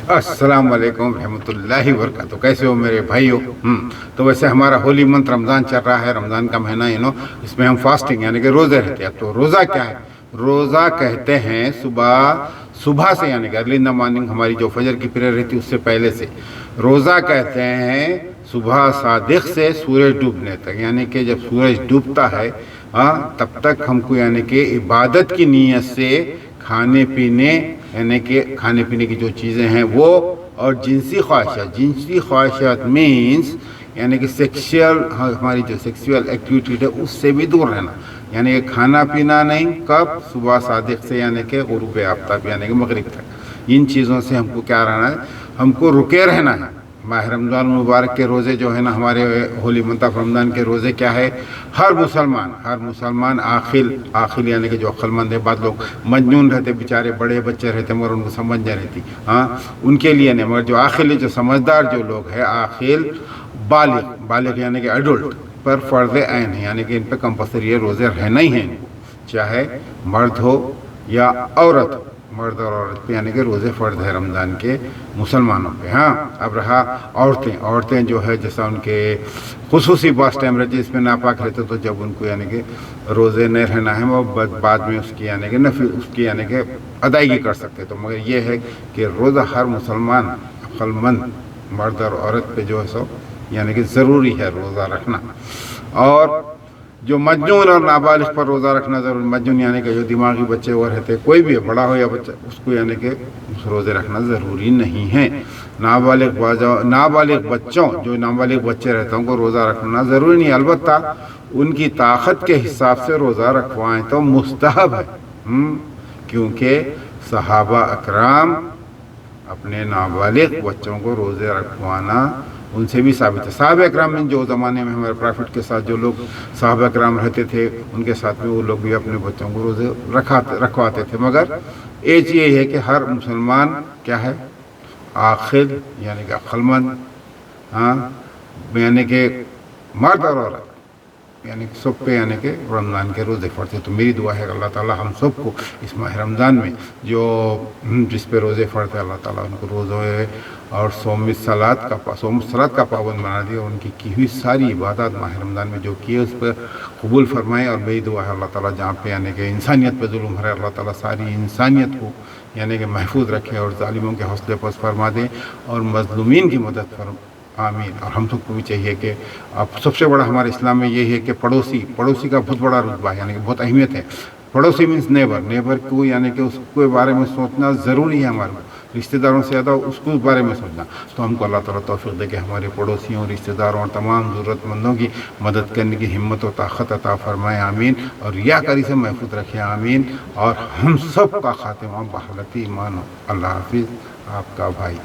السلام علیکم رحمۃ اللہ وبرکاتہ. کیسے ہو میرے بھائیو؟ تو ویسے ہمارا ہولی منتھ رمضان چل رہا ہے. رمضان کا مہینہ اس میں ہم فاسٹنگ یعنی کہ روزے رہتے ہیں. تو روزہ کیا ہے؟ روزہ کہتے ہیں صبح سے یعنی کہ ارلی ان دا مارننگ ہماری جو فجر کی پریئر رہتی ہے اس سے پہلے سے روزہ کہتے ہیں صبح صادق سے سورج ڈوبنے تک. یعنی کہ جب سورج ڈوبتا ہے تب تک ہم کو یعنی کہ عبادت کی نیت سے کھانے پینے یعنی کہ کھانے پینے کی جو چیزیں ہیں وہ اور جنسی خواہشات مینس یعنی کہ ہماری جو سیکسول ایکٹیویٹی ہے اس سے بھی دور رہنا. یعنی کہ کھانا پینا نہیں. کب؟ صبح صادق سے یعنی کہ غروب آفتاب یعنی کہ مغرب تک. ان چیزوں سے ہم کو کیا رہنا ہے؟ ہم کو رکے رہنا ہے. ماہ رمضان مبارک کے روزے جو ہے نا ہمارے ہولی منتھ آف رمضان کے روزے کیا ہے؟ ہر مسلمان عاقل یعنی کہ جو عقل مند ہے. بعض لوگ مجنون رہتے بیچارے بڑے بچے رہتے مگر ان کو سمجھ نہیں رہتی ان کے لیے نہیں. مگر جو عاقل ہے جو سمجھدار جو لوگ ہے عاقل بالغ یعنی کہ ایڈلٹ پر فرض عین ہے. یعنی کہ ان پہ کمپلسری یہ روزے رہنا ہی ہیں چاہے مرد ہو یا عورت ہو. مرد اور عورت پہ یعنی کہ روزے فرض ہے رمضان کے مسلمانوں پہ. اب رہا عورتیں جو ہے جیسا ان کے خصوصی پاس ٹائم رہتے اس میں ناپاک رہتے تو جب ان کو یعنی کہ روزے نہیں رہنا ہے وہ بعد میں اس کی یعنی کہ اس کی یعنی کہ ادائیگی کر سکتے. تو مگر یہ ہے کہ روزہ ہر مسلمان عقل مند مرد اور عورت پہ جو ہے سو یعنی کہ ضروری ہے روزہ رکھنا. اور جو مجنون اور نابالغ پر روزہ رکھنا ضروری. مجنون یعنی کہ جو دماغی بچے وہ رہتے کوئی بھی بڑا ہو یا بچہ اس کو یعنی کہ روزے رکھنا ضروری نہیں ہے. نابالغ بچے رہتے ہیں کو روزہ رکھنا ضروری نہیں. البتہ ان کی طاقت کے حساب سے روزہ رکھوائیں تو مستحب ہے. کیونکہ صحابہ اکرام اپنے نابالغ بچوں کو روزے رکھوانا ان سے بھی ثابت ہے. صحابہ اکرام میں جو زمانے میں ہمارے پرافٹ کے ساتھ جو لوگ صحابہ اکرام رہتے تھے ان کے ساتھ میں وہ لوگ بھی اپنے بچوں کو روزے رکھواتے تھے. مگر ایج یہ ہے کہ ہر مسلمان کیا ہے؟ عاقل یعنی کہ عقل مند یعنی کہ مرد اور عورت یعنی کہ سب پہ یعنی کہ رمضان کے روزے فرض. تو میری دعا ہے کہ اللہ تعالیٰ ہم سب کو اس ماہ رمضان میں جس پہ روزے فرض ہے اللہ تعالیٰ ان کو روزے اور صوم صلات کا پابند بنا دیا. اور ان کی ہوئی ساری عبادات ماہ رمضان میں جو کی ہے اس پہ قبول فرمائے. اور میری دعا ہے اللہ تعالیٰ جہاں پہ یعنی کہ انسانیت پہ ظلم ہے اللہ تعالیٰ ساری انسانیت کو یعنی کہ محفوظ رکھے اور ظالموں کے حوصلے پست فرما دیں اور مظلومین کی مدد آمین. اور ہم سب کو بھی چاہیے کہ اب سب سے بڑا ہمارے اسلام میں یہ ہے کہ پڑوسی کا بہت بڑا رتبہ ہے یعنی کہ بہت اہمیت ہے. پڑوسی مینس نیبر کو یعنی کہ اس کے بارے میں سوچنا ضروری ہے. ہمارے رشتہ داروں سے زیادہ اس کو بارے میں سوچنا. تو ہم کو اللہ تعالیٰ توفیق دے کہ ہمارے پڑوسیوں رشتہ داروں اور تمام ضرورت مندوں کی مدد کرنے کی ہمت و طاقت عطا فرمائے آمین. اور ریاکاری سے محفوظ رکھے آمین. اور ہم سب کا خاتمہ بحالت ایمان ہو. اللہ حافظ. آپ کا بھائی.